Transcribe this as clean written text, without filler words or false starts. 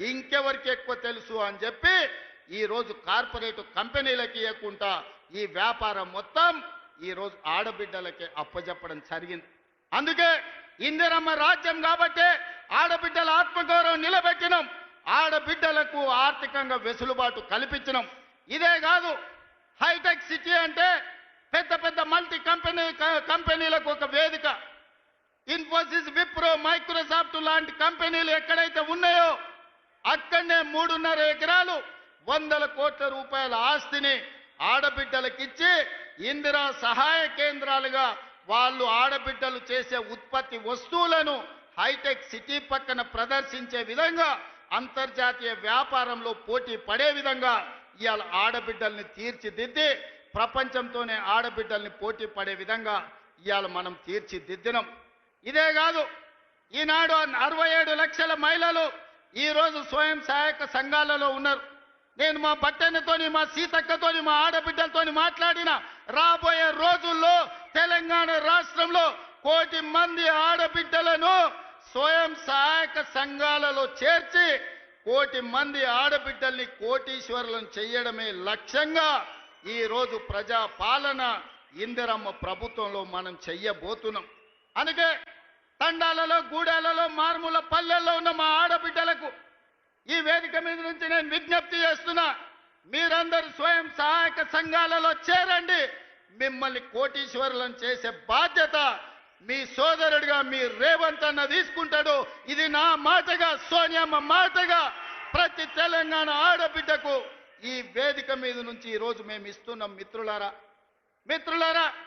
ఇంకెవరికి ఎక్కువ తెలుసు అని చెప్పి ఈరోజు కార్పొరేట్ కంపెనీలకి ఇవ్వకుండా ఈ వ్యాపారం మొత్తం ఈరోజు ఆడబిడ్డలకి అప్పజెప్పడం జరిగింది. అందుకే ఇందిరమ్మ రాజ్యం కాబట్టి ఆడబిడ్డల ఆత్మగౌరవం నిలబెట్టినాం, ఆడబిడ్డలకు ఆర్థికంగా వెసులుబాటు కల్పించినాం. ఇదే కాదు, హైటెక్ సిటీ అంటే పెద్ద పెద్ద మల్టీ కంపెనీలకు ఒక వేదిక. ఇన్ఫోసిస్, విప్రో, మైక్రోసాఫ్ట్ లాంటి కంపెనీలు ఎక్కడైతే ఉన్నాయో అక్కడనే 3.5 ఎకరాలు 100 కోట్ల రూపాయల ఆస్తిని ఆడబిడ్డలకిచ్చి ఇందిరా సహాయ కేంద్రాలుగా వాళ్ళు ఆడబిడ్డలు చేసే ఉత్పత్తి వస్తువులను హైటెక్ సిటీ పక్కన ప్రదర్శించే విధంగా, అంతర్జాతీయ వ్యాపారంలో పోటీ పడే విధంగా ఇవాళ ఆడబిడ్డల్ని తీర్చిదిద్ది ప్రపంచంతోనే ఆడబిడ్డల్ని పోటీ పడే విధంగా ఇవాళ మనం తీర్చిదిద్దినాం. ఇదే కాదు, ఈనాడు 67 లక్షల మహిళలు ఈరోజు స్వయం సహాయక సంఘాలలో ఉన్నారు. నేను మా పట్టణతోని, మా సీతక్కతోని, మా ఆడబిడ్డలతోని మాట్లాడిన రాబోయే రోజుల్లో తెలంగాణ రాష్ట్రంలో 1 కోటి మంది ఆడబిడ్డలను స్వయం సహాయక సంఘాలలో చేర్చి 1 కోటి మంది ఆడబిడ్డల్ని కోటీశ్వరులను చేయడమే లక్ష్యంగా ఈరోజు ప్రజా పాలన ఇందిరమ్మ ప్రభుత్వంలో మనం చెయ్యబోతున్నాం. అందుకే తండాలలో, గూడాలలో, మారుమూల పల్లెల్లో ఉన్న మా ఆడబిడ్డలకు ఈ వేదిక మీద నుంచి నేను విజ్ఞప్తి చేస్తున్నా, మీరందరూ స్వయం సహాయక సంఘాలలో చేరండి. మిమ్మల్ని కోటీశ్వరులను చేసే బాధ్యత మీ సోదరుడిగా మీ రేవంత్ అన్న తీసుకుంటాడు. ఇది నా మాటగా, సోనియమ్మ మాటగా ప్రతి తెలంగాణ ఆడబిడ్డకు ఈ వేదిక మీద నుంచి ఈరోజు మేము ఇస్తున్నాం. మిత్రులారా